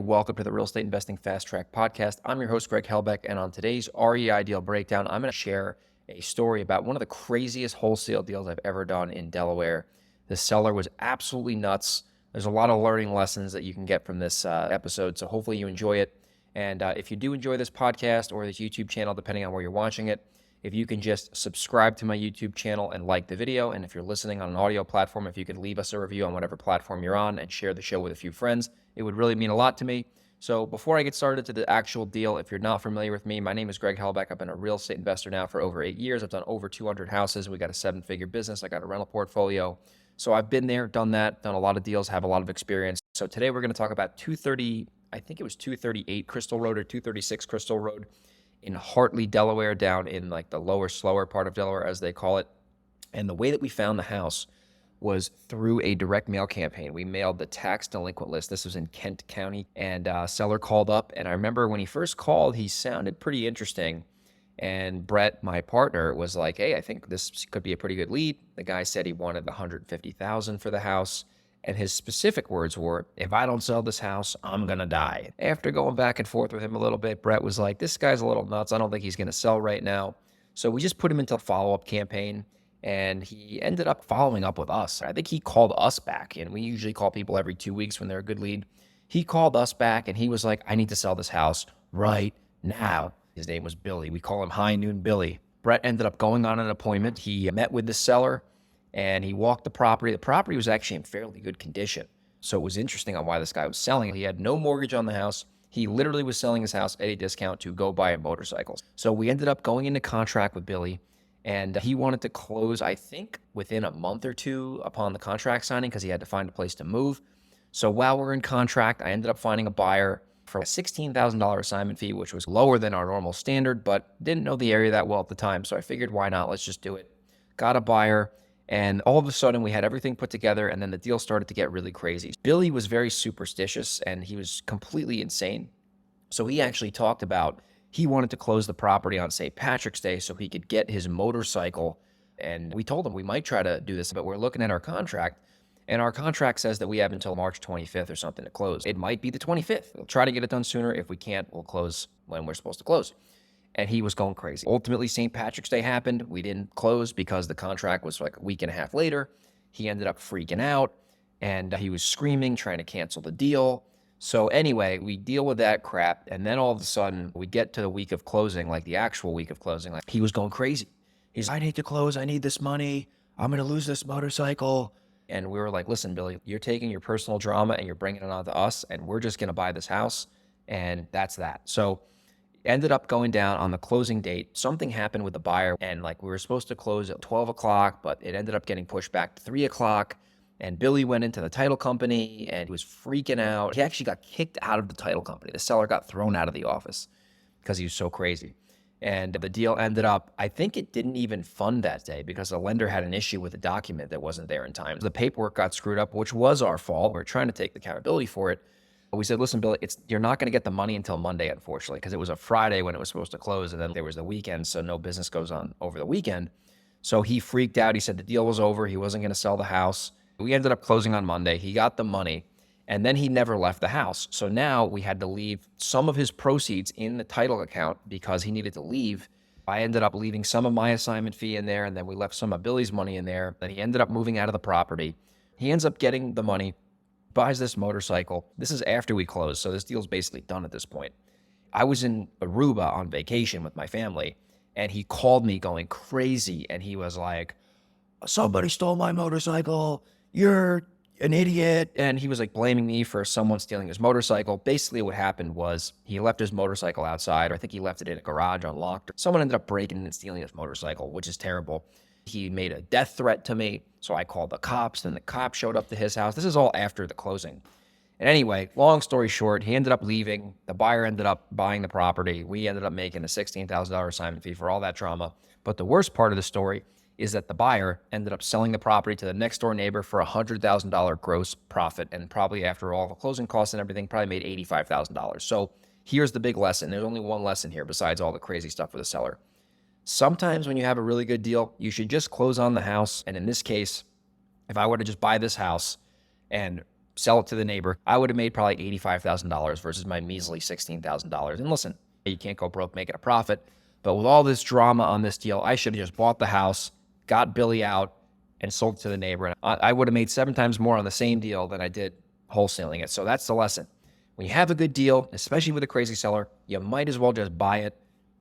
Welcome to the Real Estate Investing Fast Track podcast. I'm your host, Greg Helbeck, and on today's REI Deal Breakdown, I'm going to share a story about one of the craziest wholesale deals I've ever done in Delaware. The seller was absolutely nuts. There's a lot of learning lessons that you can get from this episode, so hopefully you enjoy it. And if you do enjoy this podcast or this YouTube channel, depending on where you're watching it, if you can just subscribe to my YouTube channel and like the video, and if you're listening on an audio platform, if you could leave us a review on whatever platform you're on and share the show with a few friends, it would really mean a lot to me. So before I get started to the actual deal, if you're not familiar with me, my name is Greg Helbeck. I've been a real estate investor now for over 8 years. I've done over 200 houses. We got a 7-figure business. I got a rental portfolio. So I've been there, done that, done a lot of deals, have a lot of experience. So today we're going to talk about 230, I think it was 238 Crystal Road or 236 Crystal Road in Hartley, Delaware, down in like the lower, slower part of Delaware, as they call it. And the way that we found the house was through a direct mail campaign. We mailed the tax delinquent list. This was in Kent County, and seller called up. And I remember when he first called, he sounded pretty interesting. And Brett, my partner, was like, "Hey, I think this could be a pretty good lead." The guy said he wanted $150,000 for the house. And his specific words were, "If I don't sell this house, I'm going to die." After going back and forth with him a little bit, Brett was like, "This guy's a little nuts. I don't think he's going to sell right now." So we just put him into a follow-up campaign, and he ended up following up with us. I think he called us back, and we usually call people every 2 weeks when they're a good lead. He called us back, and he was like, "I need to sell this house right now." His name was Billy. We call him High Noon Billy. Brett ended up going on an appointment. He met with the seller, and he walked the property. The property was actually in fairly good condition. So it was interesting on why this guy was selling. He had no mortgage on the house. He literally was selling his house at a discount to go buy a motorcycle. So we ended up going into contract with Billy, and he wanted to close, I think, within a month or two upon the contract signing because he had to find a place to move. So while we're in contract, I ended up finding a buyer for a $16,000 assignment fee, which was lower than our normal standard, but didn't know the area that well at the time. So I figured, why not? Let's just do it. Got a buyer. And all of a sudden, we had everything put together, and then the deal started to get really crazy. Billy was very superstitious, and he was completely insane. So he actually talked about he wanted to close the property on St. Patrick's Day so he could get his motorcycle. And we told him we might try to do this, but we're looking at our contract, and our contract says that we have until March 25th or something to close. It might be the 25th. We'll try to get it done sooner. If we can't, we'll close when we're supposed to close. And he was going crazy. Ultimately, St. Patrick's Day happened. We didn't close because the contract was like a week and a half later. He ended up freaking out, and he was screaming, trying to cancel the deal. So anyway, we deal with that crap, and then all of a sudden, we get to the week of closing, like the actual week of closing. Like, he was going crazy. He's like, "I need to close. I need this money. I'm going to lose this motorcycle." And we were like, "Listen, Billy, you're taking your personal drama and you're bringing it onto us, and we're just going to buy this house, and that's that." So ended up going down on the closing date. Something happened with the buyer, and like we were supposed to close at 12 o'clock, but it ended up getting pushed back to 3 o'clock. And Billy went into the title company and he was freaking out. He actually got kicked out of the title company. The seller got thrown out of the office because he was so crazy. And the deal ended up, I think it didn't even fund that day because the lender had an issue with a document that wasn't there in time. The paperwork got screwed up, which was our fault. We're trying to take accountability for it. We said, "Listen, Billy, you're not going to get the money until Monday, unfortunately," because it was a Friday when it was supposed to close, and then there was the weekend, so no business goes on over the weekend. So he freaked out. He said the deal was over. He wasn't going to sell the house. We ended up closing on Monday. He got the money, and then he never left the house. So now we had to leave some of his proceeds in the title account because he needed to leave. I ended up leaving some of my assignment fee in there, and then we left some of Billy's money in there. Then he ended up moving out of the property. He ends up getting the money, buys this motorcycle. This is after we closed, so this deal's basically done at this point. I was in Aruba on vacation with my family, and he called me going crazy, and he was like, "Somebody stole my motorcycle. You're an idiot." And he was like blaming me for someone stealing his motorcycle. Basically what happened was he left his motorcycle outside, or I think he left it in a garage unlocked. Someone ended up breaking and stealing his motorcycle, which is terrible. He made a death threat to me, so I called the cops, and the cops showed up to his house. This is all after the closing. And anyway, long story short, he ended up leaving. The buyer ended up buying the property. We ended up making a $16,000 assignment fee for all that drama. But the worst part of the story is that the buyer ended up selling the property to the next door neighbor for $100,000 gross profit, and probably after all the closing costs and everything, probably made $85,000. So here's the big lesson. There's only one lesson here besides all the crazy stuff with the seller. Sometimes when you have a really good deal, you should just close on the house. And in this case, if I were to just buy this house and sell it to the neighbor, I would have made probably $85,000 versus my measly $16,000. And listen, you can't go broke making a profit. But with all this drama on this deal, I should have just bought the house, got Billy out, and sold it to the neighbor. And I would have made 7 times more on the same deal than I did wholesaling it. So that's the lesson. When you have a good deal, especially with a crazy seller, you might as well just buy it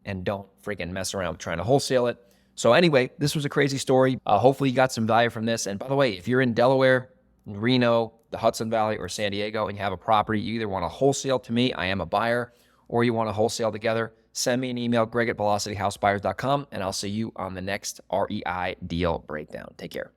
and don't freaking mess around with trying to wholesale it. So anyway, this was a crazy story. Hopefully you got some value from this. And by the way, if you're in Delaware, Reno, the Hudson Valley, or San Diego, and you have a property, you either want to wholesale to me, I am a buyer, or you want to wholesale together, send me an email, greg@velocityhousebuyers.com, and I'll see you on the next REI Deal Breakdown. Take care.